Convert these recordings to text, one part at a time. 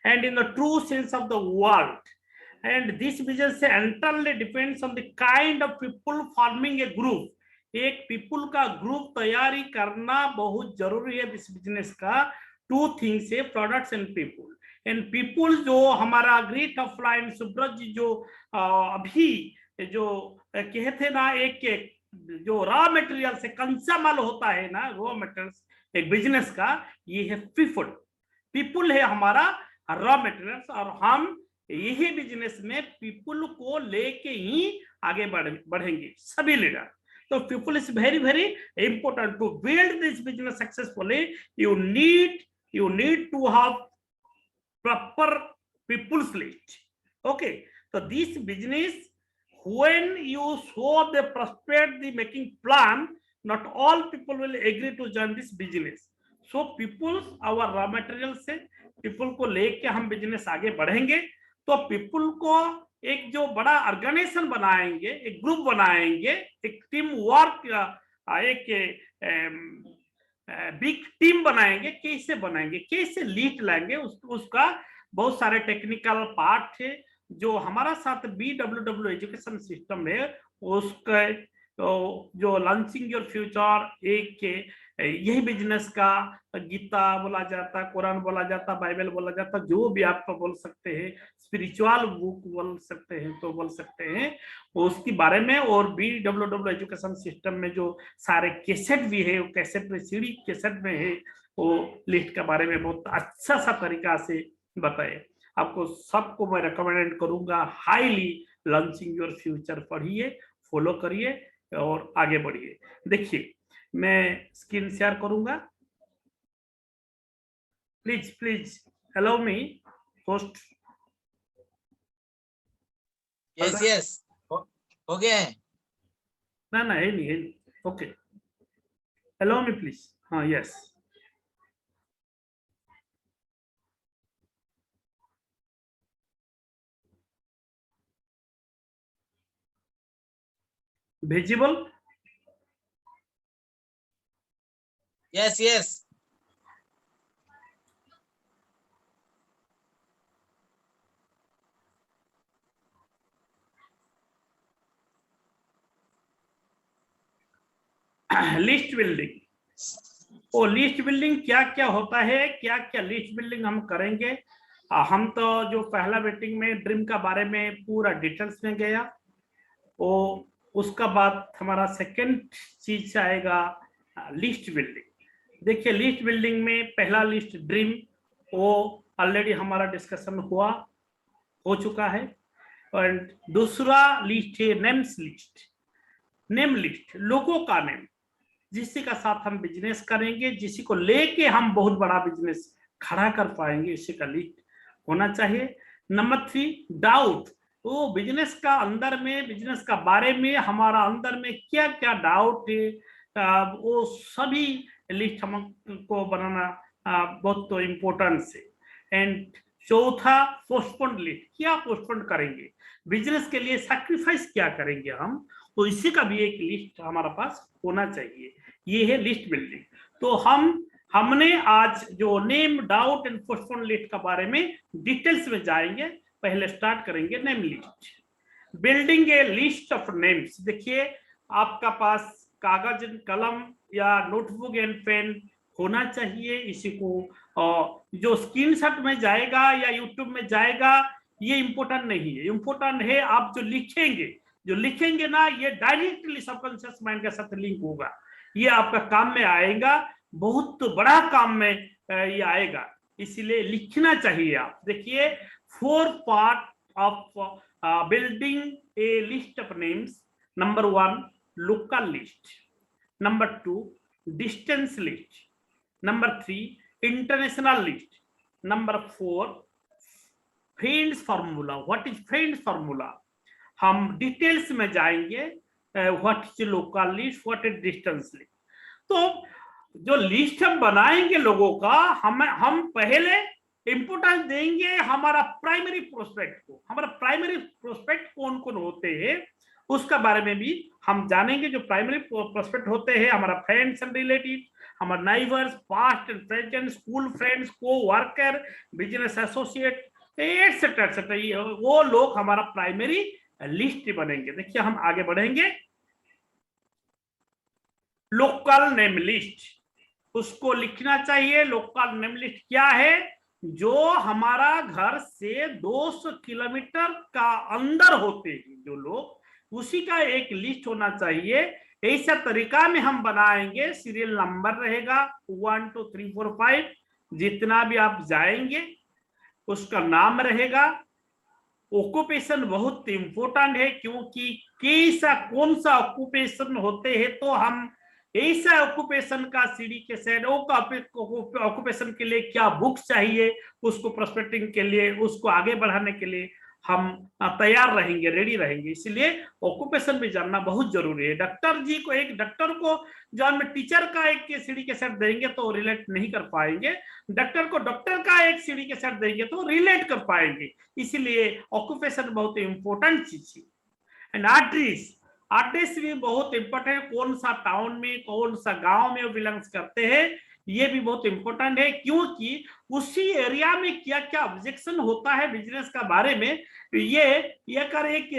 and in the true sense of the word. And this business entirely depends on the kind of people forming a group. एक people का group तैयारी करना बहुत जरूरी है इस बिजनेस का. टू थिंग्स है, products and people. And people जो हमारा ग्रेट ऑफलाइन सुब्रत जी जो अभी जो कहते ना, एक जो रॉ मटेरियल से कच्चा माल होता है ना, रॉ मटेरियल्स एक बिजनेस का, ये है पीपुल. पीपुल है हमारा रॉ मटेरियल्स, और हम यही बिजनेस में पीपुल को लेके ही आगे बढ़ेंगे सभी लीडर. तो people is very very important to build this business successfully. You need to have proper people's list. Okay, so this business, when you show the prospect, the making plan, not all people will agree to join this business. So people, our raw material से people को लेके हम business आगे बढ़ेंगे. तो people को एक जो बड़ा ऑर्गेनाइजेशन बनाएंगे, एक ग्रुप बनाएंगे, एक टीम वर्क, एक बिग टीम बनाएंगे. कैसे बनाएंगे, कैसे लीड लाएंगे, उसका बहुत सारे टेक्निकल पार्ट है जो हमारा साथ BWW एजुकेशन सिस्टम है. उसका जो लॉन्चिंग योर फ्यूचर, एक यही बिजनेस का गीता बोला जाता, कुरान बोला जाता, बाइबल बोला जाता, जो भी आप बोल सकते हैं, स्पिरिचुअल बुक बोल सकते हैं तो बोल सकते हैं, उसके बारे में. और BWW एजुकेशन सिस्टम में जो सारे कैसेट भी है, वो कैसेट में सीडी कैसेट में है, वो लिस्ट के बारे में बहुत अच्छा सा तरीका से बताए. आपको सबको मैं रिकमेंड करूंगा, हाईली लॉन्चिंग योर फ्यूचर पढ़िए, फॉलो करिए और आगे बढ़िए. देखिए मैं स्क्रीन शेयर करूंगा. Please allow me host. Yes हो गया है ना है नहीं. Okay, allow me please. हाँ, yes. visible? Yes. List building. वो लिस्ट बिल्डिंग क्या क्या होता है, क्या क्या लिस्ट बिल्डिंग हम करेंगे. हम तो जो पहला मीटिंग में ड्रीम का बारे में पूरा डिटेल्स में गया, वो उसका बाद हमारा सेकंड चीज आएगा लिस्ट बिल्डिंग. देखिए लिस्ट बिल्डिंग में पहला लिस्ट ड्रीम, वो ऑलरेडी हमारा डिस्कशन हो चुका है. और दूसरा लिस्ट है नेम्स लिस्ट. नेम लिस्ट, लोगों का नेम, जिसी का साथ हम बिजनेस करेंगे, जिसी को लेके हम बहुत बड़ा बिजनेस खड़ा कर पाएंगे, इसी का लिस्ट होना चाहिए. Number 3 doubt. वो बिजनेस का अंदर में, बिजनेस का बारे में हमारा अंदर में क्या क्या डाउट है, वो सभी लिस्ट हमको बनाना बहुत तो इम्पोर्टेंट है. एंड चौथा पोस्टपोन लिस्ट. क्या पोस्टपोन करेंगे, बिजनेस के लिए सैक्रिफाइस क्या करेंगे हम, तो इसी का भी एक लिस्ट हमारा पास होना चाहिए. ये है लिस्ट बिल्डिंग. तो हमने आज जो name, doubt and postpone list का बारे में डिटेल्स में जाएंगे. पहले स्टार्ट करेंगे name list. Building A list of names. देखिए आपका पास कागज एंड कलम या नोटबुक एंड पेन होना चाहिए. इसी को जो स्क्रीनशॉट में जाएगा या यूट्यूब में जाएगा, ये इंपॉर्टेंट नहीं है. इंपॉर्टेंट है आप जो लिखेंगे ना, ये डायरेक्टली सबकॉन्शियस माइंड के साथ लिंक होगा. ये आपका काम में आएगा, बहुत बड़ा काम में ये आएगा, इसलिए लिखना चाहिए आप. देखिए 4 part of building A list of names. Number 1 local list, number 2 distance list, number 3 international list, number 4 friends formula. What is friends formula, हम डिटेल्स में जाएंगे. What is local list, what is distance list. तो जो list हम बनाएंगे लोगों का, हम पहले इंपोर्टेंस देंगे हमारा प्राइमरी प्रोस्पेक्ट को. हमारा प्राइमरी प्रोस्पेक्ट कौन कौन होते हैं उसका बारे में भी हम जानेंगे. जो प्राइमरी प्रोस्पेक्ट होते हैं हमारा फ्रेंड्स एंड रिलेटिव, हमारे neighbours, past and present, school friends, coworker, business associate, etcetera etcetera, वो लोग हमारा प्राइमरी लिस्ट बनेंगे। देखिए हम आगे बढ़ेंगे। लोकल नेम लिस्ट, उसको लिखना चाहिए। लोकल नेम लिस्ट क्या है? जो हमारा घर से 200 किलोमीटर का अंदर होते हैं जो लोग, उसी का एक लिस्ट होना चाहिए। ऐसा तरीका में हम बनाएंगे। सीरियल नंबर रहेगा 1 2 3 4 5, जितना भी आप जाएंगे उसका नाम रहेगा। ऑक्यूपेशन बहुत इंपॉर्टेंट है, क्योंकि कैसा कौन सा ऑक्यूपेशन होते हैं तो हम ऐसा ऑक्यूपेशन का सीडी के सेट, ऑक्यूपेशन के लिए क्या बुक्स चाहिए, उसको प्रोस्पेक्टिंग के लिए, उसको आगे बढ़ाने के लिए हम तैयार रहेंगे, रेडी रहेंगे। इसलिए ऑक्यूपेशन भी जानना बहुत जरूरी है। डॉक्टर जी को, एक डॉक्टर को जो हम टीचर का एक सीडी के सेट देंगे तो रिलेट नहीं कर पाएंगे, डॉक्टर को डॉक्टर का एक सीडी के सेट देंगे तो रिलेट कर पाएंगे। इसलिए ऑक्यूपेशन बहुत इंपॉर्टेंट चीज है। एंड एड्रेस, एड्रेस भी बहुत इंपॉर्टेंट है। कौन सा टाउन में, कौन सा गांव में वो बिलोंग्स करते हैं, ये भी बहुत इंपॉर्टेंट है, क्योंकि उसी एरिया में क्या क्या ऑब्जेक्शन होता है बिजनेस का बारे में, ये कर एक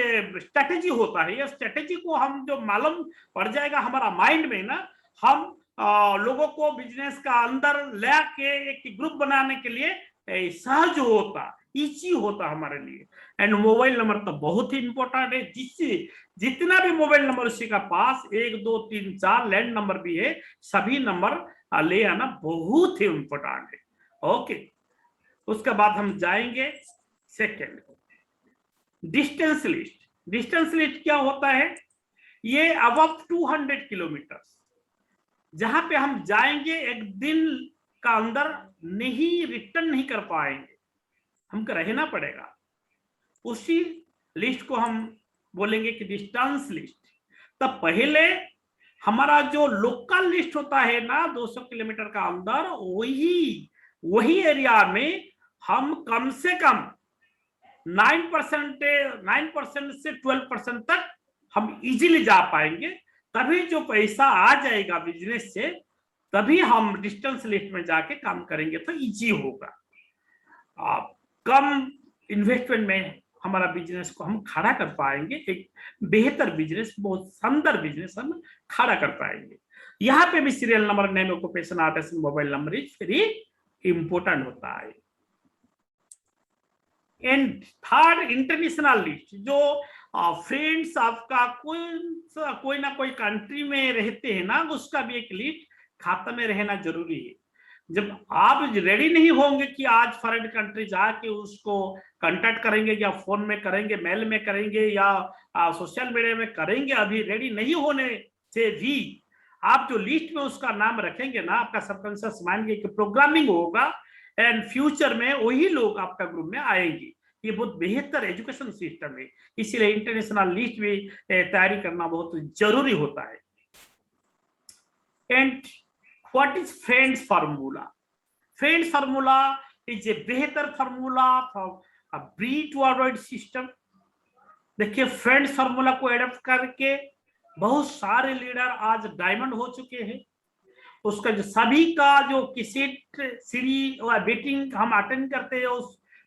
स्ट्रेटेजी होता है। ये स्ट्रेटेजी को हम जो मालूम पड़ जाएगा हमारा माइंड में ना, हम लोगों को बिजनेस का अंदर ले के एक ग्रुप बनाने के लिए सहज होता, इजी होता हमारे लिए। एंड मोबाइल नंबर तो बहुत ही इंपॉर्टेंट है। जिससे जितना भी मोबाइल नंबर उसी का पास 1 2 3 4 लैंड नंबर भी है, सभी नंबर ले आना बहुत ही इंपॉर्टेंट है। ओके, उसके बाद हम जाएंगे second, distance list. Distance list क्या होता है? ये अबव 200 किलोमीटर जहां पे हम जाएंगे एक दिन का अंदर नहीं, रिटर्न नहीं कर पाएंगे, हमको रहना पड़ेगा, उसी लिस्ट को हम बोलेंगे कि डिस्टेंस लिस्ट। तब पहले हमारा जो लोकल लिस्ट होता है ना 200 किलोमीटर का अंदर, वही एरिया में हम कम से कम 9% से 12% तक हम इजीली जा पाएंगे। तभी जो पैसा आ जाएगा बिजनेस से, तभी हम डिस्टेंस लिस्ट में जाके काम करेंगे तो इजी होगा। कम इन्वेस्टमेंट में हमारा बिजनेस को हम खड़ा कर पाएंगे, एक बेहतर बिजनेस, बहुत शानदार बिजनेस हम खड़ा कर पाएंगे। यहाँ पे भी serial number, name, occupation, address, mobile number is very important होता है। And third, international list. जो फ्रेंड्स आपका कोई ना कोई कंट्री में रहते हैं ना, उसका भी एक लिस्ट खाता में रहना जरूरी है। जब आप रेडी नहीं होंगे कि आज फॉरेन कंट्री जाके उसको कांटेक्ट करेंगे, या फोन में करेंगे, मेल में करेंगे, या सोशल मीडिया में करेंगे, अभी रेडी नहीं होने से भी आप जो लिस्ट में उसका नाम रखेंगे ना, आपका सबकॉन्शियस माइंड की प्रोग्रामिंग होगा, एंड फ्यूचर में वही लोग आपका ग्रुप में आएंगे। ये बहुत बेहतर एजुकेशन सिस्टम है, इसीलिए इंटरनेशनल लिस्ट भी तैयारी करना बहुत जरूरी होता है। And what is friends formula? Friends formula is a बेहतर formula for a breed to avoid system. देखिए, फ्रेंड्स फार्मूला को एडप्ट करके बहुत सारे लीडर आज डायमंड हो चुके हैं। उसका जो सभी का जो किसी सीढ़ी और मीटिंग हम अटेंड करते हैं,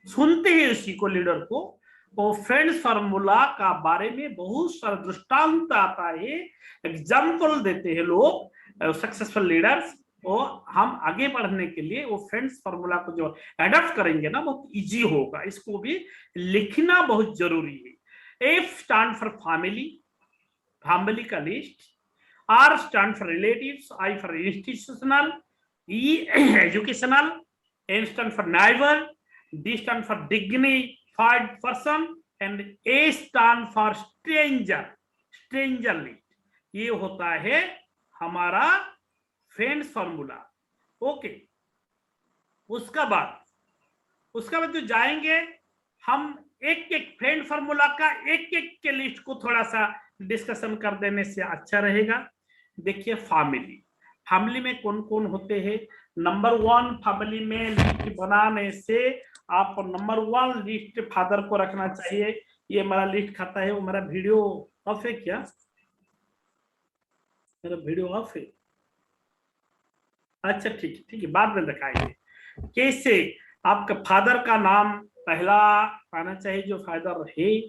सुनते हैं उसी को, लीडर को, वो फ्रेंड्स फार्मूला का बारे में बहुत सारा दृष्टांत आता है, एग्जाम्पल देते हैं लोग, सक्सेसफुल लीडर्स। वो हम आगे बढ़ने के लिए वो फ्रेंड्स फार्मूला को जो एडप्ट करेंगे ना, बहुत इजी होगा। इसको भी लिखना बहुत जरूरी है। F stand for family, family का list. R stand for relatives, I for institutional, E educational, N stand for neighbor, D stand for dignified person, and A stand for stranger, stranger list। ये होता है हमारा friends formula. Okay, उसका बाद जो जाएंगे हम, एक एक फ्रेंड फार्मूला का एक एक के लिस्ट को थोड़ा सा डिस्कशन कर देने से अच्छा रहेगा। देखिए, फैमिली में कौन कौन होते हैं। नंबर 1 फैमिली में लिस्ट बनाने से आप नंबर 1 लिस्ट फादर को रखना चाहिए। ये मेरा लिस्ट खाता है। वो मेरा वीडियो ऑफ है क्या? मेरा वीडियो ऑफ है। अच्छा ठीक है, बाद में दिखाएंगे। कैसे आपका फादर का नाम पहला आना चाहिए, जो फादर है,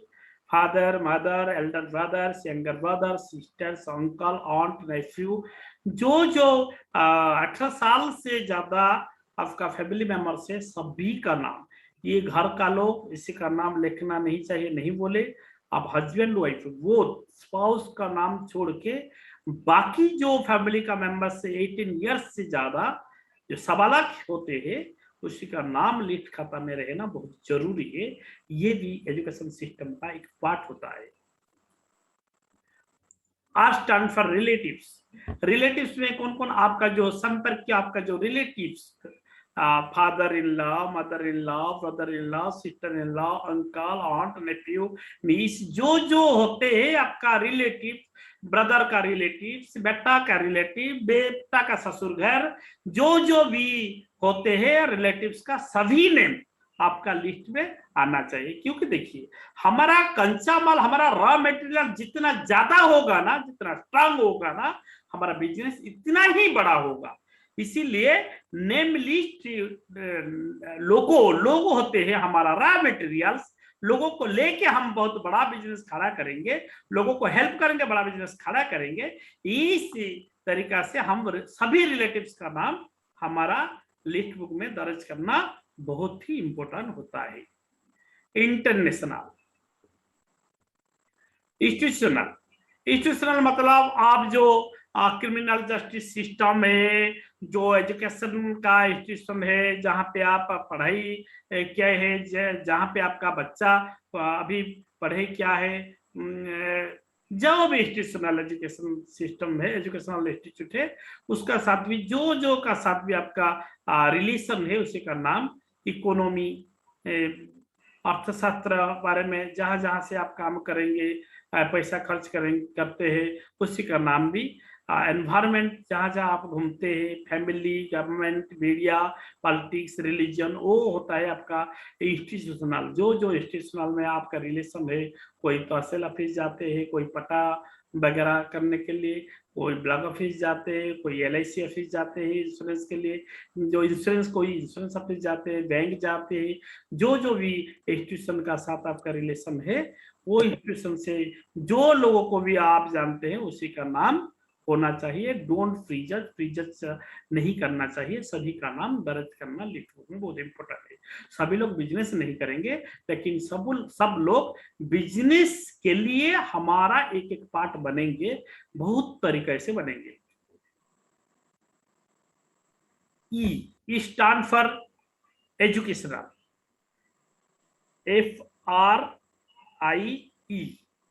father, mother, elder brothers, younger brother, sisters, uncle, aunt, nephew, जो 18 साल से ज्यादा आपका फैमिली मेंबर से सभी का नाम, ये घर का लोग इसी का नाम लिखना नहीं चाहिए, नहीं बोले आप हस्बैंड वाइफ वो स्पाउस का नाम छोड़ के बाकी जो फैमिली का मेंबर से 18 इयर्स से ज्यादा जो सबालक होते हैं उसी का नाम लिस्ट खाता में रहना बहुत जरूरी है। ये भी एजुकेशन सिस्टम का एक पार्ट होता है। R stand for relatives. Relatives में कौन कौन आपका जो संपर्क के आपका जो relatives, father in law, mother in law, brother in law, sister in law, uncle, aunt, nephew, niece, जो होते हैं आपका रिलेटिव, ब्रदर का रिलेटिव, बेटा का रिलेटिव, बेटा का ससुर घर, जो भी होते हैं रिलेटिव्स का सभी नेम आपका लिस्ट में आना चाहिए। क्योंकि देखिए हमारा कच्चा माल, हमारा रॉ मटेरियल जितना ज्यादा होगा ना, जितना स्ट्रांग होगा ना, हमारा बिजनेस इतना ही बड़ा होगा। इसीलिए नेम लिस्ट लोगो होते हैं हमारा रॉ मटेरियल्स, लोगों को लेके हम बहुत बड़ा बिजनेस खड़ा करेंगे, लोगों को हेल्प करेंगे, बड़ा बिजनेस खड़ा करेंगे। इस तरीका से हम सभी रिलेटिव्स का नाम हमारा लिस्ट बुक में दर्ज करना बहुत ही इंपॉर्टेंट होता है। इंटरनेशनल, इंस्टीट्यूशनल मतलब आप जो क्रिमिनल जस्टिस सिस्टम है, जो एजुकेशन का इंस्टीट्यूशन है, जहाँ पे आप पढ़ाई क्या है, जहाँ पे आपका बच्चा अभी पढ़े क्या है, जो भी इंस्टीट्यूशनल एजुकेशन सिस्टम है, एजुकेशनल इंस्टीट्यूट है, उसका साथ भी जो का साथ भी आपका रिलेशन है, उसी का नाम इकोनॉमी, अर्थशास्त्र बारे में जहां से आप काम करेंगे, पैसा खर्च करते हैं, उसी का नाम भी एनवायरमेंट, जहां आप घूमते हैं, family, government, media, politics, religion, वो होता है आपका इंस्टीट्यूशनल। जो इंस्टीट्यूशनल में आपका रिलेशन है, कोई तहसील ऑफिस जाते हैं, कोई पटा वगैरह करने के लिए, कोई ब्लॉक ऑफिस जाते हैं, कोई LIC ऑफिस जाते हैं इंश्योरेंस के लिए, जो इंश्योरेंस कोई इंश्योरेंस ऑफिस जाते हैं, बैंक जाते हैं, जो भी इंस्टीट्यूशन का साथ आपका रिलेशन है, वो इंस्टीट्यूशन से जो लोगों को भी आप जानते हैं उसी का नाम होना चाहिए। डोंट प्रीजज नहीं करना चाहिए, सभी का नाम दर्ज करना लिस्ट बुक में बहुत इंपॉर्टेंट है। सभी लोग बिजनेस नहीं करेंगे, लेकिन सब लोग बिजनेस के लिए हमारा एक एक पार्ट बनेंगे, बहुत तरीके से बनेंगे। E stand for educational, FRIE,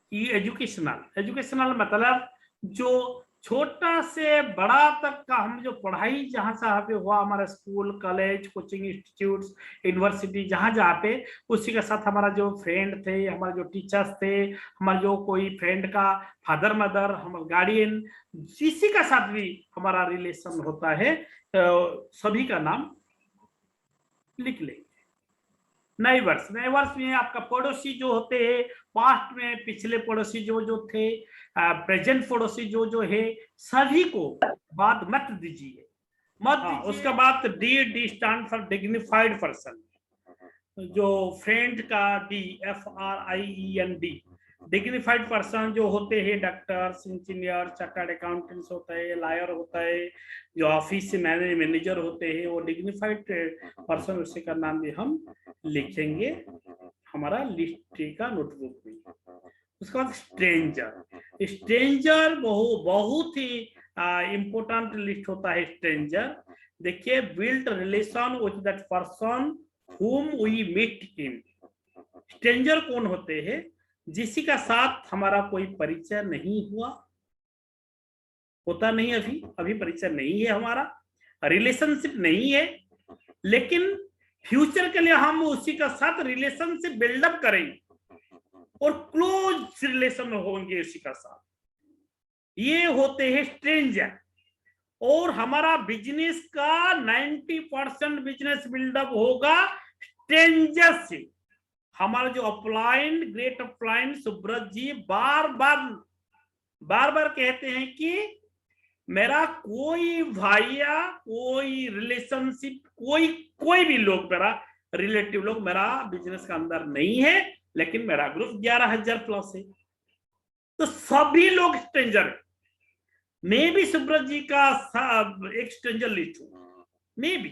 educational मतलब जो छोटा से बड़ा तक का हम जो पढ़ाई जहां जहाँ पे हुआ, हमारा school, college, coaching institutes, university, जहां पे, उसी के साथ हमारा जो फ्रेंड थे, हमारे जो टीचर्स थे, हमारा जो कोई फ्रेंड का फादर मदर, हमारा गार्डियन, इसी का साथ भी हमारा रिलेशन होता है, सभी का नाम लिख लेंगे। नेबर्स में आपका पड़ोसी जो होते हैं, पास्ट में पिछले पड़ोसी जो थे, प्रेजेंट पड़ोसी जो है, सभी को बात मत दीजिए, उसका बाद D stand for dignified person, जो फ्रेंड का D, FRIEND, डिग्निफाइड पर्सन जो होते हैं, डॉक्टर्स, इंजीनियर, चार्टर्ड अकाउंटेंट्स होता है, लॉयर होता है, जो ऑफिस मैनेजर होते हैं, वो डिग्निफाइड पर्सन, उसी का नाम भी हम लिखेंगे हमारा लिस्ट का नोटबुक में। उसके बाद स्ट्रेंजर बहुत ही इंपॉर्टेंट लिस्ट होता है। स्ट्रेंजर देखिए, build relation with that person whom we meet in। Stranger कौन होते हैं? जिसी का साथ हमारा कोई परिचय नहीं हुआ, होता नहीं, अभी परिचय नहीं है, हमारा रिलेशनशिप नहीं है, लेकिन फ्यूचर के लिए हम उसी का साथ रिलेशनशिप बिल्डअप करेंगे और क्लोज रिलेशन में होंगे उसी का साथ, ये होते हैं स्ट्रेंजर। और हमारा बिजनेस का 90% बिजनेस बिल्डअप होगा स्ट्रेंजर से। हमारा जो अपलाइन, ग्रेट अपलाइन सुब्रत जी बार बार कहते हैं कि मेरा कोई भाइया, कोई रिलेशनशिप, कोई भी लोग, मेरा रिलेटिव लोग मेरा बिजनेस का अंदर नहीं है, लेकिन मेरा ग्रुप 11,000 प्लस है, तो सभी लोग स्ट्रेंजर है। मैं भी सुब्रत जी का एक स्ट्रेंजर लिस्ट हूं, मैं भी।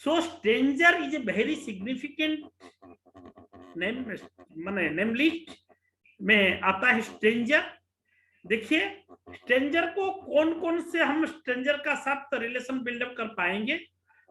So stranger is a very significant name, माने नेम लिस्ट में आता है स्ट्रेंजर। देखिए स्ट्रेंजर को कौन कौन से हम स्ट्रेंजर का साथ रिलेशन बिल्डअप कर पाएंगे,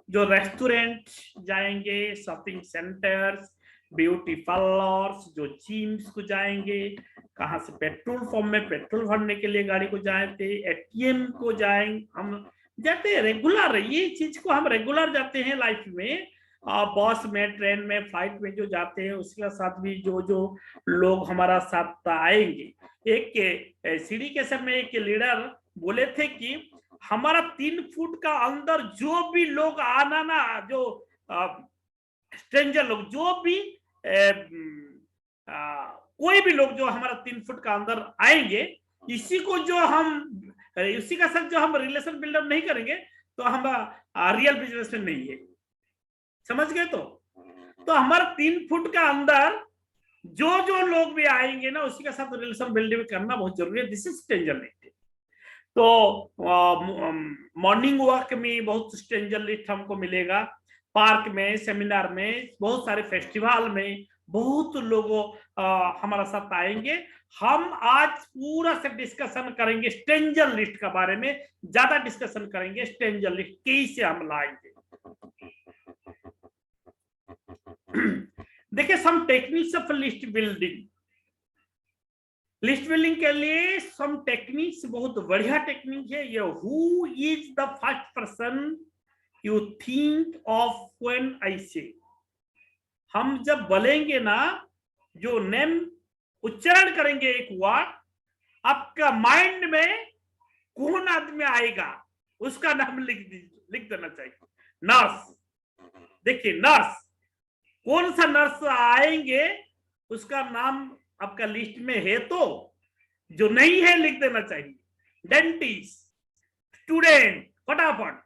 जो रेस्टोरेंट जाएंगे, शॉपिंग सेंटर्स, ब्यूटी पार्लर्स, जो जिम्स को जाएंगे, कहाँ से पेट्रोल पंप में पेट्रोल भरने के लिए गाड़ी को जाते, एटीएम को जाएंगे, हम जाते हैं रेगुलर, ये चीज को हम रेगुलर जाते हैं लाइफ में, बस में, ट्रेन में, फ्लाइट में जो जाते हैं, उसके साथ भी जो जो लोग हमारा साथ आएंगे। एक के सीढ़ी के समय एक लीडर बोले थे कि हमारा 3 फुट का अंदर जो भी लोग आना ना, जो स्ट्रेंजर लोग, जो भी कोई भी लोग जो हमारा 3 फुट का अंदर आएंगे, इसी को जो हम, उसी का साथ जो हम रिलेशन बिल्डअप नहीं करेंगे, तो हम रियल बिजनेस में नहीं है। समझ गए? तो हमारा 3 फुट का अंदर जो जो लोग भी आएंगे ना, उसी के साथ रिलेशन बिल्डिंग करना बहुत जरूरी है। This is stranger list. तो मॉर्निंग वॉक में बहुत स्ट्रेंजर लिस्ट हमको मिलेगा, पार्क में, सेमिनार में, बहुत सारे फेस्टिवल में बहुत लोगों हमारा साथ आएंगे। हम आज पूरा से डिस्कशन करेंगे स्ट्रेंजर लिस्ट के बारे में, ज्यादा डिस्कशन करेंगे स्ट्रेंजर लिस्ट कैसे हम लाएंगे। देखिए some techniques of list building. List building के लिए सम टेक्निक्स, बहुत बढ़िया टेक्निक है ये। Who is the first person you think of when I say. हम जब बोलेंगे ना, जो नेम उच्चारण करेंगे एक वर्ड, आपका माइंड में कौन आदमी आएगा उसका नाम लिख देना चाहिए। नर्स, देखिए नर्स, कौन सा नर्स आएंगे उसका नाम आपका लिस्ट में है, तो जो नहीं है लिख देना चाहिए। डेंटिस्ट, स्टूडेंट, फटाफट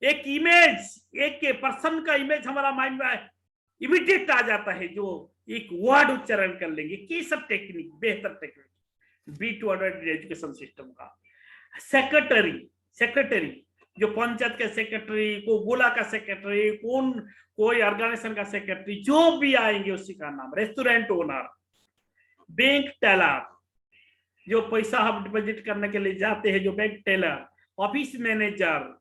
एक इमेज, एक पर्सन का इमेज हमारा माइंड में इमीडिएट आ जाता है, जो एक वर्ड उच्चारण कर लेंगे। ये सब टेक्निक, बेहतर टेक्निक B2 एजुकेशन सिस्टम का। सेक्रेटरी, सेक्रेटरी जो पंचायत के सेक्रेटरी, को गोला का सेक्रेटरी, कोई ऑर्गेनाइजेशन का सेक्रेटरी, जो भी आएंगे उसी का नाम। रेस्टोरेंट ओनर, बैंक टेलर, जो पैसा हम डिपॉजिट करने के लिए जाते हैं, जो बैंक टेलर, ऑफिस मैनेजर,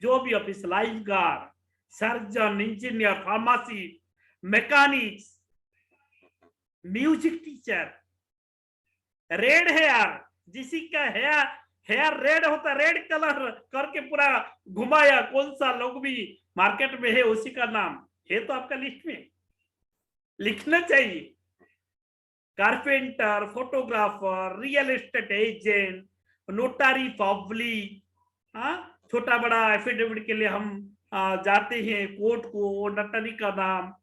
जो भी office, life guard, surgeon, engineer, pharmacy, mechanics, music teacher, red hair, जिसी का हेयर रेड होता, रेड कलर करके पूरा घुमाया, कौन सा लोग भी मार्केट में है उसी का नाम है, तो आपका लिस्ट में लिखना चाहिए। Carpenter, photographer, real estate agent, notary public, छोटा बड़ा एफिडेविट के लिए हम जाते हैं कोर्ट को, नोटरी का नाम।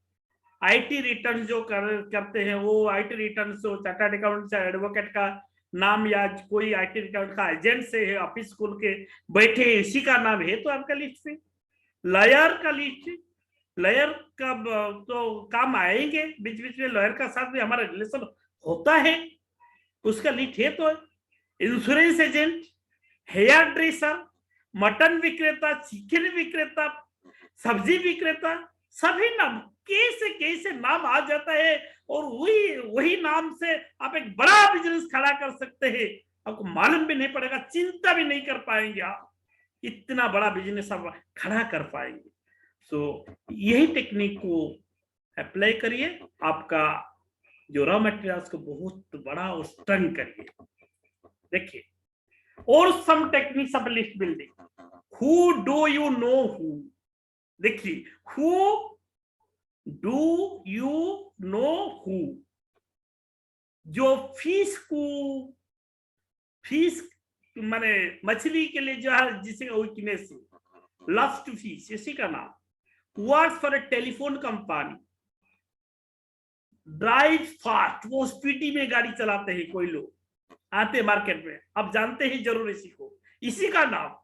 आईटी रिटर्न जो करते हैं, वो आईटी रिटर्न से चार्टर्ड अकाउंट से एडवोकेट का नाम, या कोई आईटी रिटर्न का एजेंट से है, ऑफिस खोल के बैठे इसी का नाम है, तो आपका लिस्ट में। लॉयर का लिस्ट, लॉयर का तो काम आएंगे, बीच बीच में लॉयर का साथ भी हमारा रिलेशन होता है, उसका लिस्ट है। तो insurance agent, hairdresser, mutton विक्रेता, चिकन विक्रेता, सब्जी विक्रेता, सभी नाम कैसे कैसे नाम आ जाता है, और वही नाम से आप एक बड़ा बिजनेस खड़ा कर सकते हैं। आपको मालूम भी नहीं पड़ेगा, चिंता भी नहीं कर पाएंगे, आप इतना बड़ा बिजनेस आप खड़ा कर पाएंगे। सो यही टेक्निक को अप्लाई करिए, आपका जो रॉ मटेरियल्स को बहुत बड़ा और स्ट्रॉन्ग करिए। देखिए और some techniques of list building. Who do you know who. देखिए who do you know who, जो फिश माने मछली के लिए जो है, जिसे वीकनेस है, लव्स टू फिश, इसी का नाम। Works for a telephone company, drive fast, वो स्पीडी में गाड़ी चलाते हैं कोई लोग, आते मार्केट में, आप जानते ही जरूर इसी को, इसी का नाम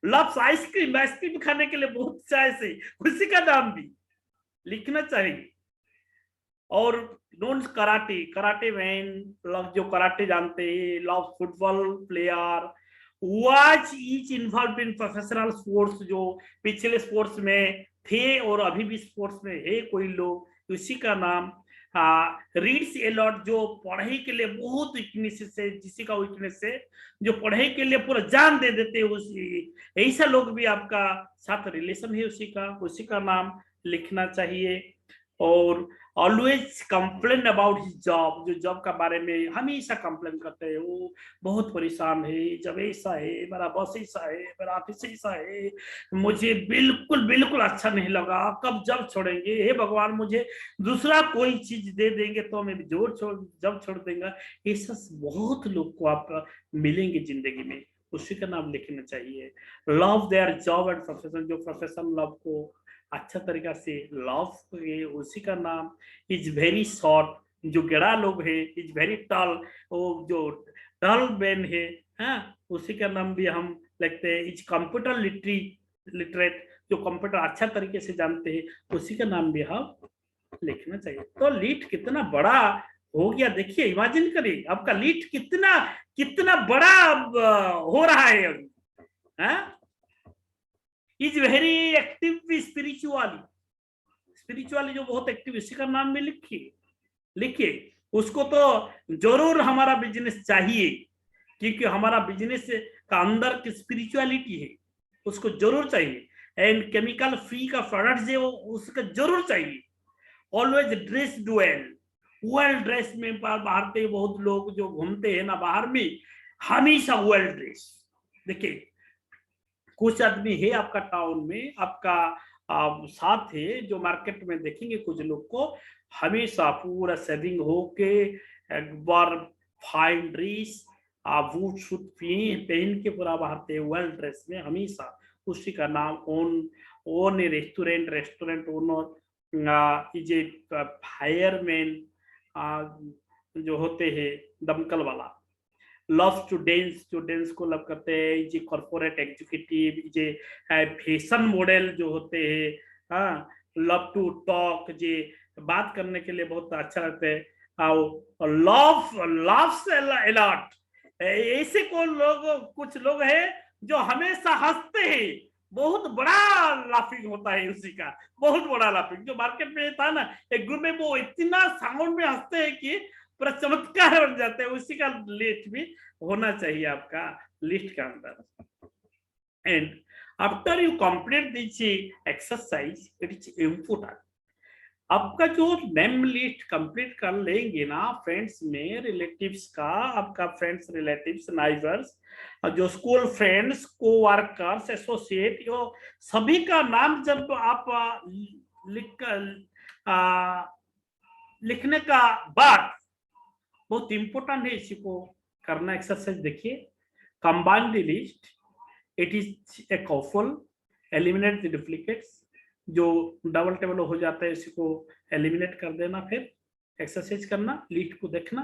लव्स आइसक्रीम, आइसक्रीम खाने के लिए बहुत चाय से, उसी का नाम भी लिखना चाहिए। और नोन कराटे, कराटे मैन, जो कराटे जानते हैं, love football player, watch each involve in professional sports, जो पिछले स्पोर्ट्स में थे और अभी भी स्पोर्ट्स में है कोई लोग, उसी का नाम। रीड्स ए लॉट, जो पढ़ाई के लिए बहुत वीकनेस है, जिसी का वीकनेस है, जो पढ़ाई के लिए पूरा जान दे देते हैं, उसी ऐसा लोग भी आपका साथ रिलेशन है उसी का नाम लिखना चाहिए। और always complain about his job, जो जॉब का बारे में हमेशा कंप्लेन करते हैं, वो बहुत परेशान है, जब ऐसा है, मेरा बॉस ऐसा है, मेरा ऑफिस ऐसा है, मुझे बिल्कुल बिल्कुल अच्छा नहीं लगा, कब जब छोड़ेंगे, हे भगवान मुझे दूसरा कोई चीज दे देंगे तो मैं जब छोड़ देंगे। ऐसा बहुत लोग को आप मिलेंगे जिंदगी में, उसी का नाम लिखना चाहिए। Love their job and profession, जो प्रोफेशन लव को अच्छा तरीका से लव, उसी का नाम। इज वेरी शॉर्ट, जो गेड़ा लोग है, इज वेरी टॉल, वो जो टॉल मैन है, हाँ, उसी का नाम भी हम लिखते हैं। इज कंप्यूटर लिटरेट, जो कंप्यूटर अच्छा तरीके से जानते हैं, उसी का नाम भी हम लिखना चाहिए। तो लीट कितना बड़ा हो गया, देखिए, इमेजिन करिए आपका लीट कितना कितना बड़ा हो रहा है अभी, हाँ। Is very active spiritually, spiritually जो बहुत एक्टिव, इसी का नाम भी लिखिए। उसको तो जरूर हमारा बिजनेस चाहिए, क्योंकि हमारा बिजनेस का अंदर की स्पिरिचुअलिटी है, उसको जरूर चाहिए। एंड केमिकल फ्री का प्रोडक्ट है, उसका जरूर चाहिए। Always dress well, well dress में बाहर के बहुत लोग जो घूमते हैं ना बाहर में, हमेशा वेल ड्रेस। देखिए, कुछ आदमी है आपका टाउन में, आपका साथ है, जो मार्केट में देखेंगे कुछ लोग को हमेशा पूरा सेविंग होके, एक बार फाइन ड्रेस, बूट शूट पहन के पूरा बाहर थे, वेल ड्रेस में हमेशा। उसी का नाम own restaurant owner, is a fireman, जो होते हैं दमकल वाला। लव स्टूडेंट्स को लव करते हैं, जे कॉर्पोरेट एग्जीक्यूटिव, जे फैशन मॉडल जो होते हैं, हाँ, लव टू टॉक, जे बात करने के लिए बहुत अच्छा लगता है। लव्स अलॉट, ऐसे कुछ लोग हैं जो हमेशा हंसते हैं, बहुत बड़ा लाफिंग होता है उसी का, बहुत बड़ा लाफिंग। जो मार्केट में था ना, एक ग्रुप में वो इतना साउंड में हंसते हैं कि पूरा चमत्कार बन जाते हैं, उसी का लिस्ट भी होना चाहिए आपका लिस्ट के अंदर। And after you complete this exercise, it is important, आपका जो नेम लिस्ट कंप्लीट कर लेंगे ना फ्रेंड्स में, रिलेटिव्स का, आपका फ्रेंड्स रिलेटिव्स नाइबर्स, जो स्कूल फ्रेंड्स, को वर्कर्स, एसोसिएट, यो सभी का नाम जब आप लिखने का बाद, बहुत इंपॉर्टेंट है इसी को करना एक्सरसाइज। देखिए, combine the list, it is a careful, eliminate the duplicates, जो डबल टेबल हो जाता है इसी को एलिमिनेट कर देना, फिर एक्सरसाइज करना, लिस्ट को देखना,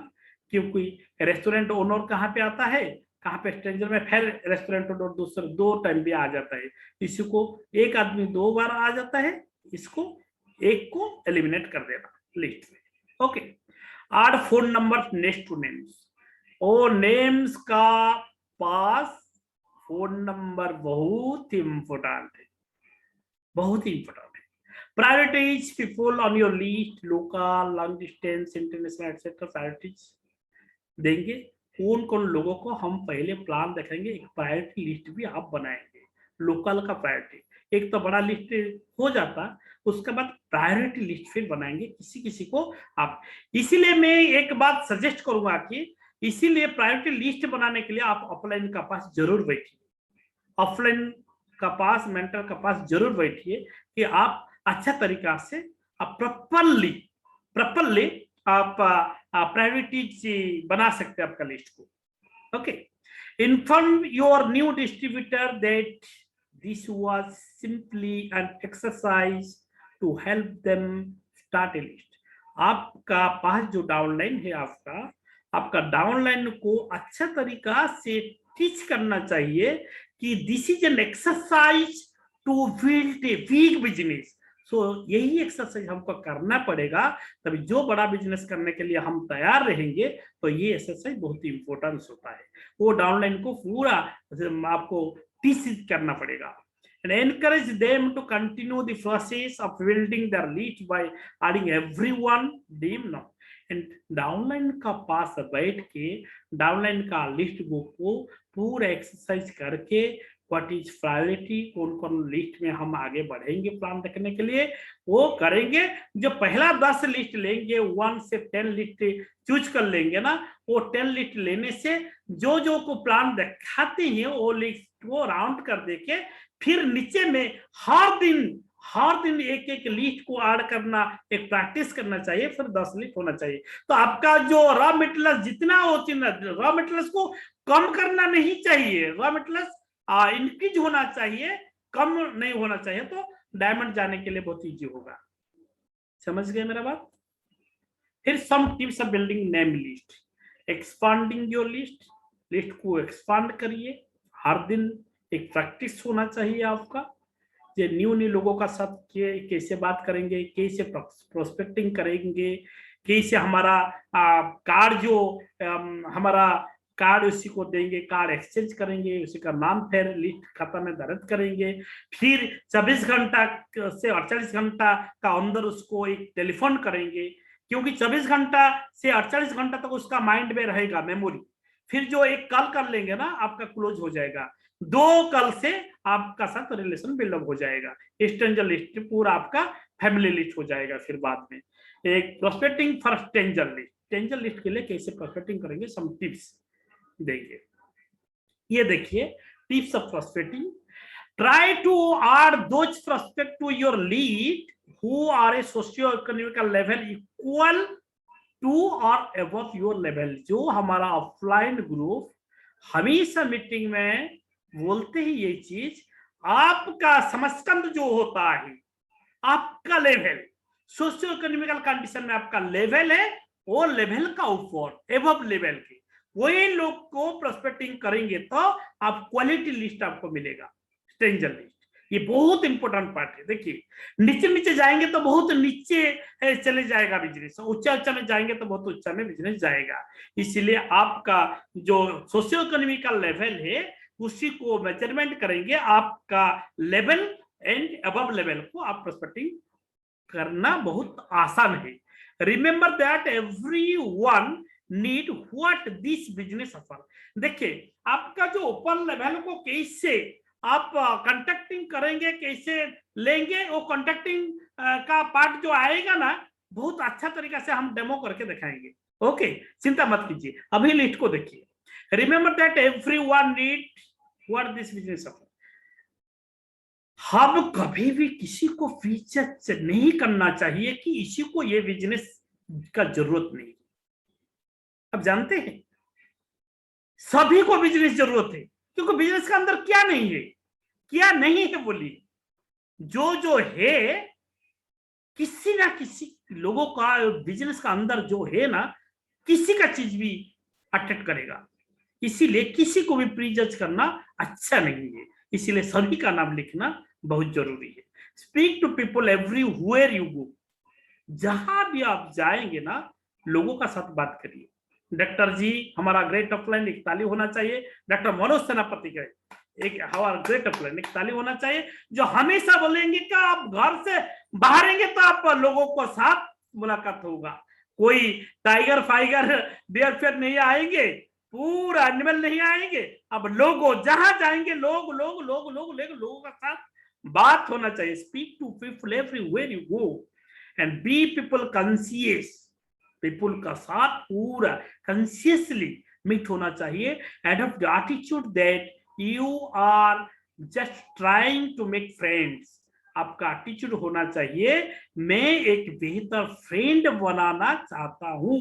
क्योंकि रेस्टोरेंट ओनर कहाँ पे आता है, कहाँ पे स्ट्रेंजर में, फिर रेस्टोरेंट ओनर दूसरे 2 टाइम भी आ जाता है, इसी को एक आदमी 2 बार आ जाता है, इसको एक को एलिमिनेट कर देना लिस्ट में। Okay, add phone number next to names, और नेम्स का पास फोन नंबर बहुत इंपॉर्टेंट है, बहुत इंपॉर्टेंट है। Priorities people on your list, local, long distance, international etcetera, priorities देंगे। कौन कौन लोगों को हम पहले प्लान देखेंगे, एक प्रायोरिटी लिस्ट भी आप बनाएंगे। लोकल का प्रायोरिटी, एक तो बड़ा लिस्ट हो जाता, उसके बाद प्रायोरिटी लिस्ट फिर बनाएंगे किसी किसी को आप। इसीलिए मैं एक बात सजेस्ट करूंगा कि इसीलिए प्रायोरिटी लिस्ट बनाने के लिए आप ऑफलाइन का पास जरूर बैठिए, ऑफलाइन का पास, मेंटर का पास जरूर बैठिए, कि आप अच्छा तरीका से आप प्रॉपरली आप प्रायोरिटीज बना सकते हैं आपका लिस्ट को। Okay, inform your new distributor that this was simply an exercise to help them start a list. आपका पास जो डाउनलाइन है आपका, आपका डाउनलाइन को अच्छा तरीका से टीच करना चाहिए कि this is an exercise to build a big business. So यही एक्सरसाइज हमको करना पड़ेगा, तभी जो बड़ा बिजनेस करने के लिए हम तैयार रहेंगे तो ये एक्सरसाइज बहुत ही इंपॉर्टेंट होता है। वो डाउनलाइन को पूरा आपको टीच करना पड़ेगा। And encourage them to continue the process of building their list by adding everyone them now. And downline का पास बैठ के डाउनलाइन का लिस्ट बुक को पूरा एक्सरसाइज करके व्हाट इज प्रायोरिटी, कौन कौन लिस्ट में हम आगे बढ़ेंगे प्लान रखने के लिए, वो करेंगे। जो पहला 10 लिस्ट लेंगे, 1 से 10 लिस्ट चूज कर लेंगे ना, वो 10 लिस्ट लेने से जो जो को प्लान दिखाते हैं वो लिस्ट को राउंड कर देके फिर नीचे में हर दिन एक एक लिस्ट को ऐड करना, एक प्रैक्टिस करना चाहिए, फिर 10 लिस्ट होना चाहिए। तो आपका जो रॉ मटेरियल जितना होती है, रॉ मटेरियल्स को कम करना नहीं चाहिए, रॉ मटेरियल्स इंक्रीज होना चाहिए, कम नहीं होना चाहिए, तो डायमंड जाने के लिए बहुत इजी होगा। समझ गए मेरा बात? फिर some tips of building name list. Expanding your list, list को एक्सपांड करिए, हर दिन एक प्रैक्टिस होना चाहिए आपका। ये न्यू लोगों का साथ कैसे बात करेंगे, कैसे प्रोस्पेक्टिंग करेंगे, कैसे हमारा कार्ड जो हमारा कार्ड उसी को देंगे, कार्ड एक्सचेंज करेंगे, उसी का नाम फिर लिस्ट खाता में दर्ज करेंगे, फिर 24 घंटा से 48 घंटा का अंदर उसको एक टेलीफोन करेंगे, क्योंकि 24 घंटा से 48 घंटा तक उसका माइंड में रहेगा मेमोरी। फिर जो एक कॉल कर लेंगे ना, आपका क्लोज हो जाएगा, 2 कॉल से आपका साथ रिलेशन बिल्डअप हो जाएगा। स्ट्रेंजर लिस्ट पूरा आपका फैमिली लिस्ट हो जाएगा। फिर बाद में एक prospecting for stranger list, stranger list के लिए कैसे प्रोस्पेक्टिंग करेंगे, सम टिप्स देखिए। ये देखिए tips of prospecting. Try to add those prospect to your lead who are a socio economical level equal to और अबव योर लेवल। जो हमारा ऑफलाइन ग्रुप हमेशा मीटिंग में बोलते ही ये चीज, आपका समस्कंद जो होता है, आपका लेवल सोशियो इकोनॉमिकल कंडीशन में आपका लेवल है, वो लेवल का ऊपर एबव लेवल के वही लोग को प्रोस्पेक्टिंग करेंगे तो आप क्वालिटी लिस्ट आपको मिलेगा, स्ट्रेंजर लिस्ट। ये बहुत इंपॉर्टेंट पार्ट है। देखिए नीचे नीचे जाएंगे तो बहुत नीचे चले जाएगा बिजनेस, ऊंचा ऊंचा में जाएंगे तो बहुत ऊंचा में बिजनेस जाएगा। इसलिए आपका जो सोशियो इकोनॉमिकल लेवल है उसी को मेजरमेंट करेंगे, आपका लेवल एंड अबव लेवल को आप प्रोस्पेक्टिंग करना बहुत आसान है। Remember that everyone need what this business offer. देखिए आपका जो ऊपर लेवल को कैसे आप कॉन्टेक्टिंग करेंगे, कैसे लेंगे, वो कॉन्टेक्टिंग का पार्ट जो आएगा ना, बहुत अच्छा तरीका से हम डेमो करके दिखाएंगे। ओके, चिंता मत कीजिए। अभी लिस्ट को देखिए। Remember that everyone need what this business offer. हम कभी भी किसी को फीचर नहीं करना चाहिए कि इसी को ये बिजनेस का जरूरत नहीं। अब जानते हैं सभी को बिजनेस जरूरत है, क्योंकि बिजनेस का अंदर क्या नहीं है, क्या नहीं है बोलिए। जो है किसी ना किसी लोगों का बिजनेस का अंदर जो है ना, किसी का चीज भी अट्रैक्ट करेगा। इसीलिए किसी को भी प्रीजज करना अच्छा नहीं है, इसीलिए सभी का नाम लिखना बहुत जरूरी है। Speak to people everywhere you go. जहां भी आप जाएंगे ना, लोगों का साथ बात करिए। डॉक्टर जी हमारा ग्रेट ऑफलाइन एक ताली होना चाहिए। डॉक्टर मनोज सेनापति का एक हमारा ग्रेट ऑफलाइन एक ताली होना चाहिए, जो हमेशा बोलेंगे कि आप घर से बाहर आएंगे तो आप लोगों को साथ मुलाकात होगा। कोई टाइगर फाइगर बियर फेयर नहीं आएंगे, पूरा एनिमल नहीं आएंगे। अब लोगों जहां जाएंगे लोगों का साथ बात होना चाहिए। Speak to people everywhere you go and be people conscious. People का साथ पूरा कॉन्शियसली मीट होना चाहिए। Adopt the attitude that you are just trying to make friends. आपका एटीट्यूड होना चाहिए, मैं एक बेहतर फ्रेंड बनाना चाहता हूं।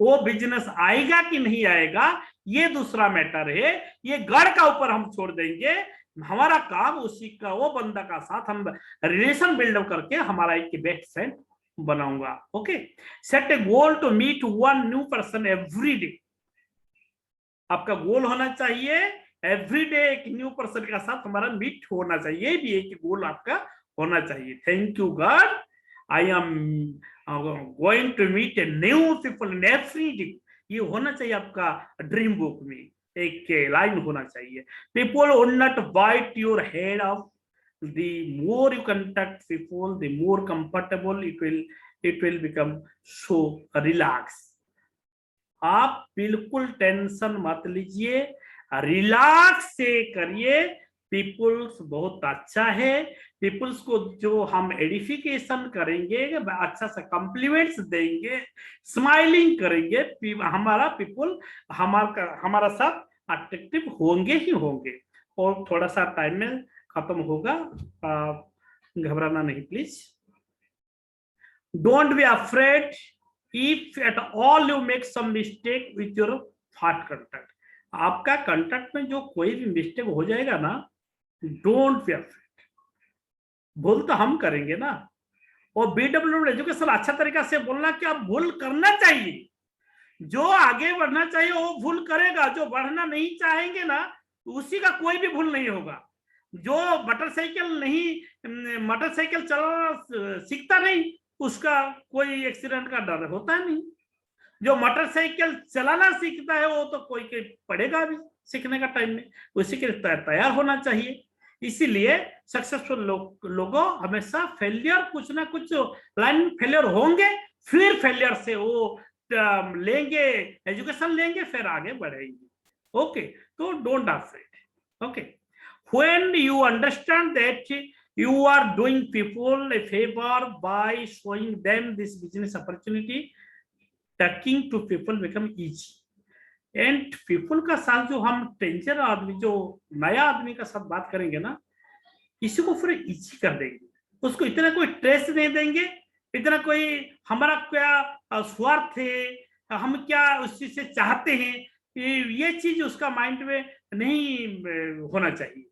वो बिजनेस आएगा कि नहीं आएगा ये दूसरा मैटर है, ये गढ़ का ऊपर हम छोड़ देंगे। हमारा काम उसी का, वो बंदा का साथ हम रिलेशन बिल्डअप करके हमारा एक बेस्ट फ्रेंड बनाऊंगा। Okay, set a goal to meet one new person every day. आपका गोल होना चाहिए एवरीडे एक न्यू पर्सन का साथ हमारा मीट होना चाहिए, ये भी एक गोल आपका होना चाहिए। Thank you God, I am going to meet a new people in every day, ये होना चाहिए आपका ड्रीम बुक में, एक लाइन होना चाहिए। People would not bite your head off, the more you contact people, the more comfortable it will become so relaxed। आप बिल्कुल टेंशन मत लीजिए, रिलैक्स से करिए। पीपुल्स बहुत अच्छा है, पीपुल्स को जो हम एडिफिकेशन करेंगे, अच्छा सा कॉम्प्लीमेंट्स देंगे, स्माइलिंग करेंगे, हमारा पीपुल हमारा साथ अट्रैक्टिव होंगे ही होंगे। और थोड़ा सा टाइम में खत्म होगा, घबराना नहीं please. Don't be afraid if at all you make some mistake with your first contact. आपका कंटेक्ट में जो कोई भी मिस्टेक हो जाएगा ना, डोंट बी अफ्रेड, भूल तो हम करेंगे ना। और BW एजुकेशन अच्छा तरीका से बोलना कि आप भूल करना चाहिए, जो आगे बढ़ना चाहिए वो भूल करेगा, जो बढ़ना नहीं चाहेंगे ना उसी का कोई भी भूल नहीं होगा। जो मोटरसाइकिल चलाना सीखता नहीं, उसका कोई एक्सीडेंट का डर होता नहीं। जो मोटरसाइकिल चलाना सीखता है वो तो कोई पड़ेगा भी सीखने का टाइम में, उसी के लिए तैयार होना चाहिए। इसीलिए सक्सेसफुल लोगों हमेशा फेलियर, कुछ ना कुछ लाइन फेलियर होंगे, फिर फेलियर से वो लेंगे, एजुकेशन लेंगे, फिर आगे बढ़ेंगे। ओके, तो don't afraid. Okay, when you understand that you are doing people a favor by showing them this business opportunity, talking to people become easy। And people का साथ जो हम टेंशन आदमी, जो नया आदमी का साथ बात करेंगे ना, इसी को फिर इजी कर देंगे, उसको इतना कोई स्ट्रेस नहीं देंगे, इतना कोई हमारा क्या स्वार्थ है, हम क्या उस चीज से चाहते हैं, ये चीज उसका माइंड में नहीं होना चाहिए,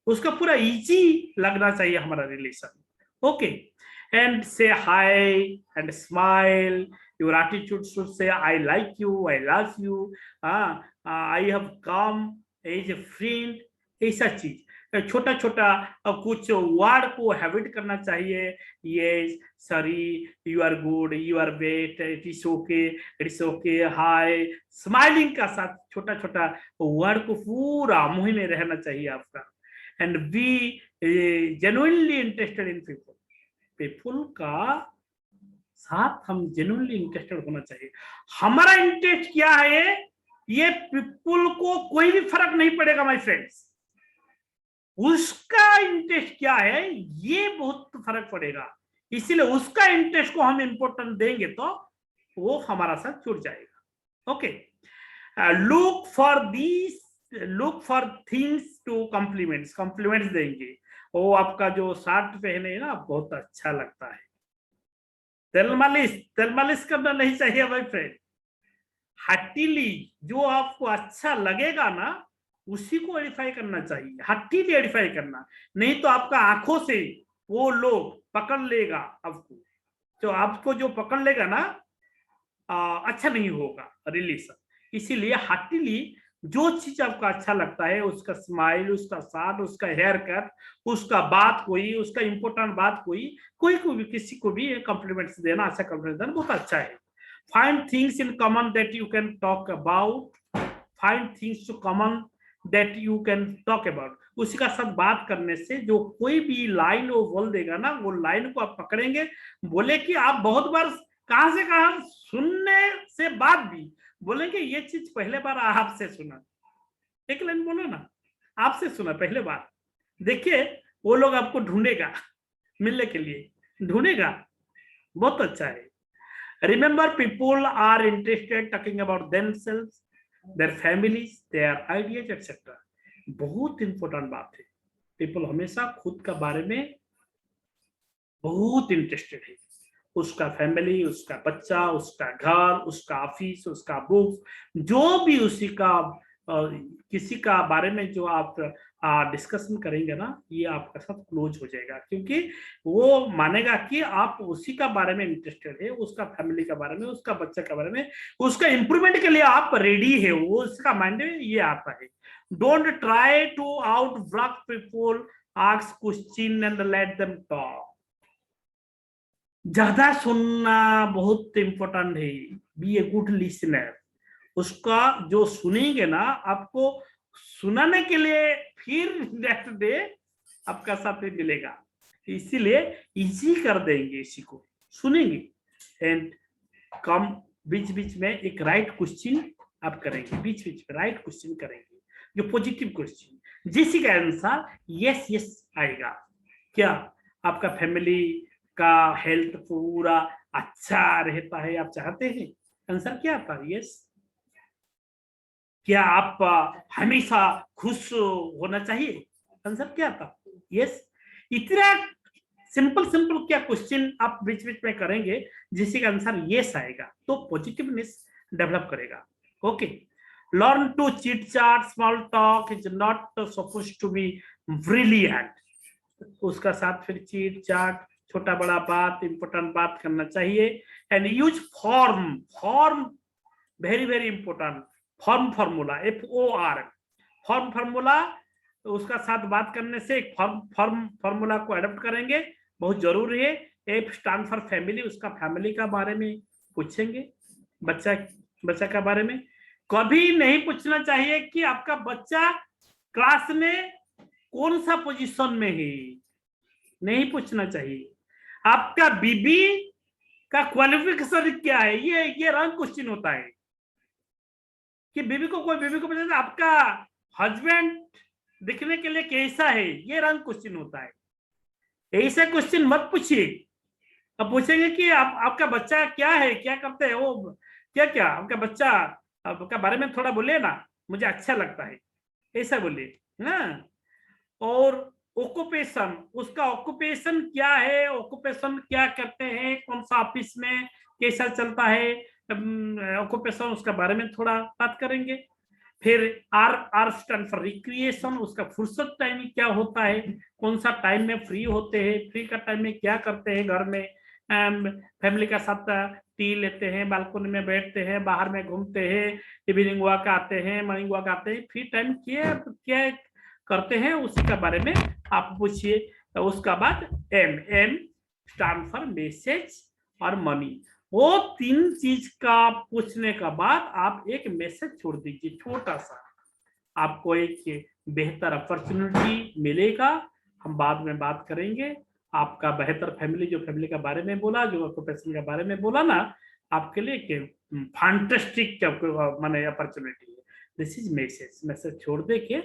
उसका पूरा इजी लगना चाहिए हमारा relation. Okay, and say hi and smile, your attitude should say I like you, I love you, I have come as a friend। ऐसा चीज छोटा छोटा कुछ वर्ड को हैबिट करना चाहिए। Yes, sorry, you are good, you are bet, it is okay, it is okay, hi, smiling का साथ छोटा छोटा वर्ड को पूरा मुंह में रहना चाहिए आपका। And be genuinely interested in people, people का साथ हम जेन्युइनली इंटरेस्टेड होना चाहिए। हमारा इंटरेस्ट क्या है, ये पीपल को कोई भी फर्क नहीं पड़ेगा माय फ्रेंड्स, उसका इंटरेस्ट क्या है ये बहुत फर्क पड़ेगा। इसीलिए उसका इंटरेस्ट को हम इंपॉर्टेंट देंगे तो वो हमारा साथ जुड़ जाएगा। Okay, look for things to compliments देंगे। वो आपका जो शर्ट पहने ना बहुत अच्छा लगता है, तेल मालिश करना नहीं चाहिए भाई फ्रेंड। हट्टीली जो आपको अच्छा लगेगा ना उसी को एडिफाई करना चाहिए, हट्टीली एडिफाई करना, नहीं तो आपका आंखों से वो लोग पकड़ लेगा आपको, जो आपको जो पकड़ लेगा ना अच्छा नहीं होगा रिलेशन। इसीलिए हट्टीली जो चीज आपको अच्छा लगता है, उसका स्माइल, उसका साथ, उसका हेयर कट, उसका बात, कोई उसका इंपॉर्टेंट बात, कोई को भी किसी को भी कॉम्प्लीमेंट्स देना, अच्छा कॉम्प्लीमेंट देना बहुत अच्छा है। Find things in common that you can talk about, find things to common that you can talk about. उसी का साथ बात करने से जो कोई भी लाइन वो बोल देगा ना, वो लाइन को आप पकड़ेंगे। बोले कि आप बहुत बार कहां से कहां सुनने से बाद भी बोलेंगे ये चीज पहले बार आपसे सुना, एक लाइन बोलो ना, आपसे सुना पहले बार। देखिए वो लोग आपको ढूंढेगा, मिलने के लिए ढूंढेगा, बहुत अच्छा है। Remember, people are interested talking about themselves, their families, their ideas etcetera. बहुत इंपॉर्टेंट बात है, पीपल हमेशा खुद का बारे में बहुत इंटरेस्टेड है, उसका फैमिली, उसका बच्चा, उसका घर, उसका ऑफिस, उसका बुक, जो भी उसी का किसी का बारे में जो आप डिस्कशन करेंगे ना, ये आपका साथ क्लोज हो जाएगा, क्योंकि वो मानेगा कि आप उसी का बारे में इंटरेस्टेड है, उसका फैमिली के बारे में, उसका बच्चे के बारे में, उसका इंप्रूवमेंट के लिए आप रेडी है, वो उसका माइंड में ये आता है। Don't try to outwork people, ask question and let them talk. ज्यादा सुनना बहुत इंपॉर्टेंट है। Be a good listener. उसका जो सुनेंगे ना, आपको सुनाने के लिए फिर नेक्स्ट डे आपका साथ में मिलेगा, इसीलिए इजी कर देंगे इसी को, सुनेंगे एंड कम बीच बीच में एक राइट क्वेश्चन आप करेंगे, बीच बीच में राइट क्वेश्चन करेंगे, जो पॉजिटिव क्वेश्चन, जिसी का आंसर यस यस आएगा। क्या आपका फैमिली का हेल्थ पूरा अच्छा रहता है, आप चाहते हैं? आंसर क्या आता है? यस। क्या आप हमेशा खुश होना चाहिए? आंसर क्या था? यस। इतना सिंपल सिंपल क्या क्वेश्चन आप बीच बीच में करेंगे, जिससे का आंसर यस आएगा, तो पॉजिटिवनेस डेवलप करेगा। Okay, learn to chit chat, small talk is not supposed to be brilliant. उसका साथ फिर चिट चैट, छोटा बड़ा बात, इंपॉर्टेंट बात करना चाहिए। And use form, form very very important. Form formula, FOR, form formula, उसका साथ बात करने से एक फॉर्म फार्मूला को अडॉप्ट करेंगे, बहुत जरूरी है। F स्टैंड फॉर फैमिली, उसका फैमिली का बारे में पूछेंगे, बच्चा का बारे में। कभी नहीं पूछना चाहिए कि आपका बच्चा क्लास में कौन सा पोजीशन में है, नहीं पूछना चाहिए। आपका बीबी का क्वालिफिकेशन क्या है, ये रॉन्ग क्वेश्चन होता है कि बीबी को पता है आपका हस्बैंड दिखने के लिए कैसा है, ये रॉन्ग क्वेश्चन होता है। ऐसा क्वेश्चन मत पूछिए। अब पूछेंगे कि आपका बच्चा क्या है, क्या करते हैं वो, क्या आपका बच्चा आपका बारे में थोड़ा बोलिए ना, मुझे अच्छा लगता है, ऐसा बोलिए ना। और ऑक्यूपेशन, उसका ऑक्यूपेशन क्या है, ऑक्यूपेशन क्या करते हैं, कौन सा ऑफिस में कैसा चलता है ऑक्यूपेशन, उसका बारे में थोड़ा बात करेंगे। फिर R स्टैंड फॉर रिक्रिएशन, उसका फुर्सत टाइम क्या होता है, कौन सा टाइम में फ्री होते हैं, फ्री का टाइम में क्या करते हैं, घर में फैमिली का साथ टी लेते हैं, बालकनी में बैठते हैं, बाहर में घूमते हैं, इवनिंग वॉक आते हैं, मॉर्निंग वॉक आते हैं, फ्री टाइम क्या करते हैं, उसी के बारे में आप पूछिए। उसका बाद M स्टैंड फॉर मैसेज और मनी। वो तीन चीज का पूछने का बाद आप एक मैसेज छोड़ दीजिए, छोटा सा, आपको एक बेहतर अपॉर्चुनिटी मिलेगा। हम बाद में बात करेंगे। आपका बेहतर फैमिली, जो फैमिली के बारे में बोला, जो ऑक्यूपेशन के बारे में बोला ना, आपके लिए एक फैंटास्टिक माने अपॉर्चुनिटी है। दिस इज मैसेज छोड़ दे के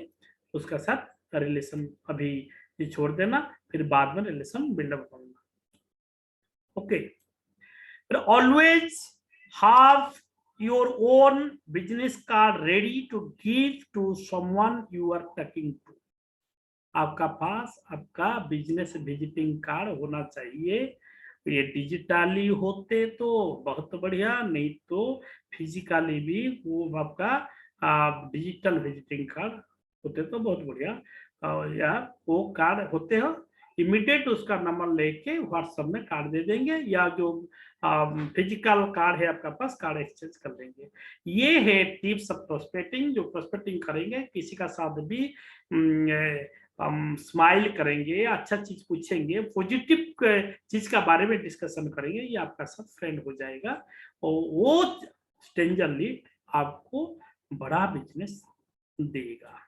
उसका साथ रिलेशन अभी ये छोड़ देना, फिर बाद में रिलेशन बिल्डअप करना। Okay, always have your own business card ready to give to someone you are talking to। आपका पास आपका बिजनेस विजिटिंग कार्ड होना चाहिए। ये डिजिटली होते तो बहुत बढ़िया, नहीं तो फिजिकली भी वो आपका डिजिटल विजिटिंग कार्ड होते तो बहुत बढ़िया। या वो कार्ड होते हो, इमीडिएट उसका नंबर लेके व्हाट्सएप में कार्ड दे देंगे, या जो फिजिकल कार्ड है आपका पास, कार्ड एक्सचेंज कर देंगे। ये है टिप्स ऑफ प्रोस्पेक्टिंग। जो प्रोस्पेक्टिंग करेंगे, किसी का साथ भी स्माइल करेंगे, अच्छा चीज पूछेंगे, पॉजिटिव चीज का बारे में डिस्कशन करेंगे, ये आपका साथ फ्रेंड हो जाएगा। और वो स्ट्रेंजर लीड आपको बड़ा बिजनेस देगा।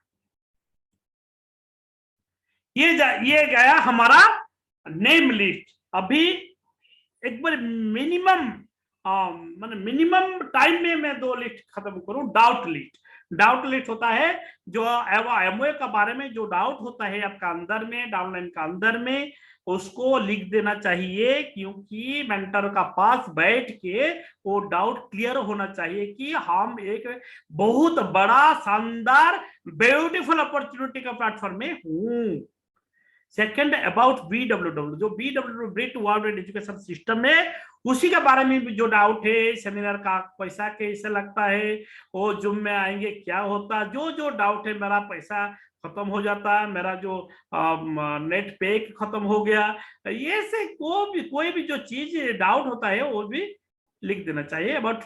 ये गया हमारा नेम लिस्ट। अभी एक बार मिनिमम टाइम में मैं 2 लिस्ट खत्म करूं। डाउट लिस्ट होता है जो एमओए का बारे में जो डाउट होता है आपका अंदर में, डाउनलाइन का अंदर में, उसको लिख देना चाहिए, क्योंकि मेंटर का पास बैठ के वो डाउट क्लियर होना चाहिए कि हम एक बहुत बड़ा शानदार ब्यूटीफुल अपॉर्चुनिटी का प्लेटफॉर्म में हूं। सेकंड अबाउट BWW, जो BWW ब्रिट वर्ल्ड एजुकेशन सिस्टम है उसी के बारे में भी जो डाउट है, सेमिनार का पैसा कैसे लगता है, वो जूम में आएंगे क्या होता, जो डाउट है, मेरा पैसा खत्म हो जाता है, मेरा जो नेट पैक खत्म हो गया, ये से कोई भी जो चीज डाउट होता है वो भी लिख देना चाहिए। अबाउट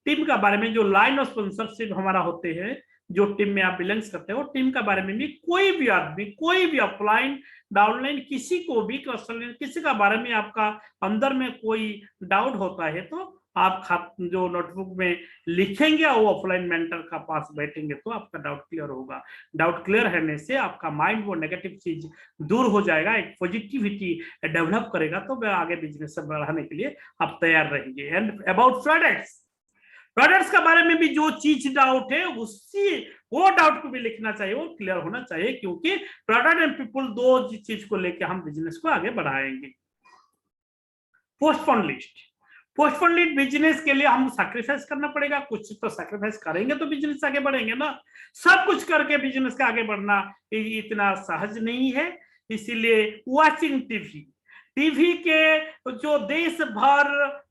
टीम का बारे में, जो लाइन ऑफ स्पॉन्सरशिप हमारा होते हैं, जो टीम में आप बिलोंग्स करते हो, टीम के बारे में भी कोई भी आदमी, कोई भी ऑफलाइन डाउनलाइन किसी को भी किसी का बारे में आपका अंदर में कोई डाउट होता है तो आप जो नोटबुक में लिखेंगे वो ऑफलाइन मेंटर का पास बैठेंगे तो आपका डाउट क्लियर होगा। डाउट क्लियर होने से आपका माइंड वो नेगेटिव चीज दूर हो जाएगा, एक पॉजिटिविटी डेवलप करेगा, तो आगे बिजनेस बढ़ाने के लिए आप तैयार रहेंगे। एंड अबाउट प्रोडक्ट्स के बारे में भी जो चीज डाउट है वो डाउट को भी लिखना चाहिए, वो क्लियर होना चाहिए, क्योंकि प्रोडक्ट एंड पीपल दो चीज को लेकर हम बिजनेस को आगे बढ़ाएंगे। पोस्टपोन लिस्ट बिजनेस के लिए हम सैक्रिफाइस करना पड़ेगा, कुछ तो सैक्रिफाइस करेंगे तो बिजनेस आगे बढ़ेंगे ना। सब कुछ करके बिजनेस का आगे बढ़ना इतना सहज नहीं है, इसीलिए वॉचिंग टीवी के जो देश भर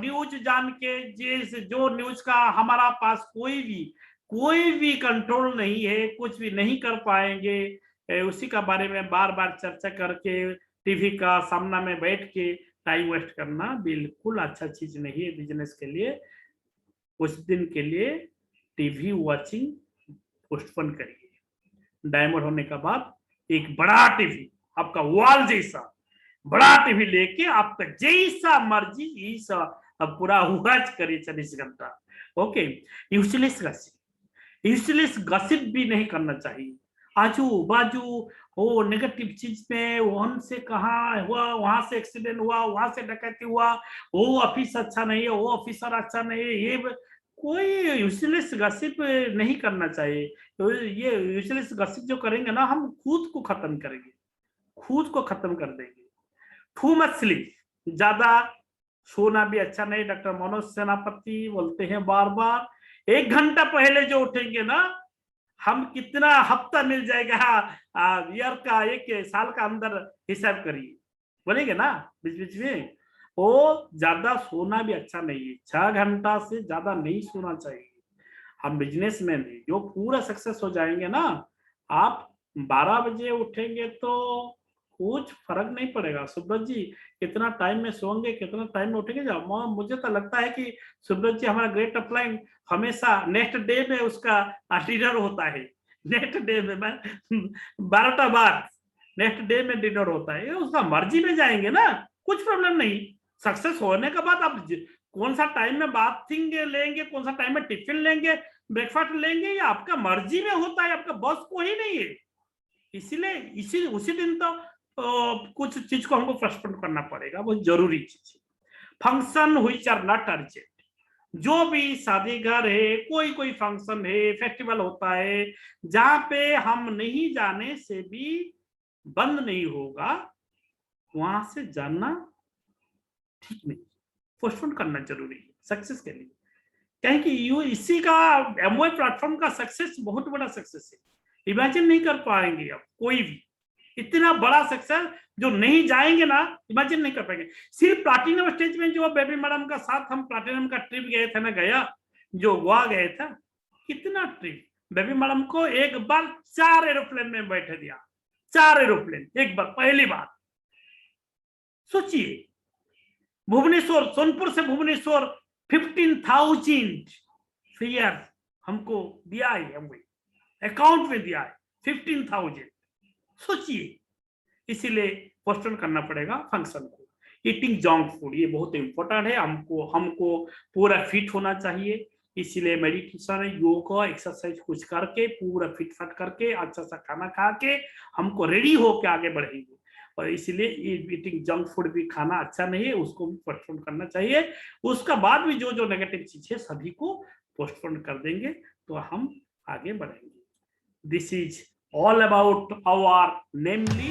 न्यूज जान के, जो न्यूज का हमारा पास कोई भी कंट्रोल नहीं है, कुछ भी नहीं कर पाएंगे, उसी का बारे में बार बार चर्चा करके टीवी का सामना में बैठ के टाइम वेस्ट करना बिल्कुल अच्छा चीज नहीं है बिजनेस के लिए। कुछ दिन के लिए टीवी वॉचिंग पोस्टपोन करिए। डायमंड होने के बाद एक बड़ा टीवी, आपका वॉल जैसा बड़ा टीवी लेके आपका जैसा मर्जी ऐसा पूरा वॉच करिए 24 घंटा। ओके, यूजलेस गसिप भी नहीं करना चाहिए। आजू बाजू वो नेगेटिव चीज में, वहां से कहा हुआ, वहां से एक्सीडेंट हुआ, वहां से डकैती हुआ, वो ऑफिस अच्छा नहीं है, वो ऑफिसर अच्छा नहीं है, ये कोई यूजलेस गसिप नहीं करना चाहिए। तो ये यूजलेस गसिप जो करेंगे ना, हम खुद को खत्म करेंगे, खुद को खत्म कर देंगे। टू मच स्लीप, ज्यादा सोना भी अच्छा नहीं। डॉक्टर मनोज सेनापति बोलते हैं बार बार, 1 घंटा पहले जो उठेंगे ना, हम कितना हफ्ता मिल जाएगा ईयर का, 1 साल का अंदर हिसाब करिए, बोलेंगे ना बीच बीच में। वो ज्यादा सोना भी अच्छा नहीं है, 6 घंटा से ज्यादा नहीं सोना चाहिए। हम बिजनेस में भी जो पूरा सक्सेस हो जाएंगे ना, आप 12 बजे उठेंगे तो कुछ फर्क नहीं पड़ेगा। सुब्रत जी कितना टाइम में सोएंगे, कितना टाइम में उठेंगे, मुझे तो लगता है कि सुब्रत जी हमारा ग्रेट अपलाइन हमेशा नेक्स्ट डे में उसका डिनर होता है। नेक्स्ट डे में 12टा बाद नेक्स्ट डे में डिनर होता है, उसका मर्जी में जाएंगे ना, कुछ प्रॉब्लम नहीं। सक्सेस होने के बाद आप कौन सा टाइम में बाथिंग लेंगे, कौन सा टाइम में टिफिन लेंगे, ब्रेकफास्ट लेंगे, ये आपका मर्जी में होता है, आपका बॉस को ही नहीं है। इसीलिए उसी दिन तो कुछ चीज को हमको पोस्टपोन करना पड़ेगा, वो जरूरी चीज है। Function which are not urgent, जो भी शादी घर है, कोई फंक्शन है, फेस्टिवल होता है, जहां पे हम नहीं जाने से भी बंद नहीं होगा, वहां से जाना ठीक नहीं, पोस्टपोन करना जरूरी है सक्सेस के लिए। कहें कि इसी का एमओए प्लेटफॉर्म का सक्सेस बहुत बड़ा सक्सेस है, इमेजिन नहीं कर पाएंगे आप कोई भी इतना बड़ा सक्सेस जो नहीं जाएंगे ना, इमेजिन नहीं कर पाएंगे। सिर्फ प्लैटिनम स्टेज में जो बेबी मैडम का साथ हम प्लैटिनम का ट्रिप गए थे ना, गया जो गोवा गए था, कितना ट्रिप, बेबी मैडम को एक बार 4 एरोप्लेन में बैठे दिया, 4 एरोप्लेन एक बार, पहली बार। सोचिए, भुवनेश्वर, सोनपुर से भुवनेश्वर 15,000 फेयर हमको दिया है, हमको अकाउंट में दिया है 15,000। सोचिए, इसीलिए पोस्टपोन करना पड़ेगा फंक्शन को। ईटिंग जंक फूड ये बहुत इंपॉर्टेंट है, हमको पूरा फिट होना चाहिए, इसीलिए मेडिटेशन, योगा, एक्सरसाइज कुछ करके पूरा फिट फाट करके अच्छा सा खाना खा के हमको रेडी होके आगे बढ़ेंगे। और इसीलिए ईटिंग जंक फूड भी खाना अच्छा नहीं है, उसको भी पोस्टपोन करना चाहिए। उसका बाद भी जो नेगेटिव चीज है सभी को पोस्टपोन कर देंगे तो हम आगे बढ़ेंगे। This is all about our namely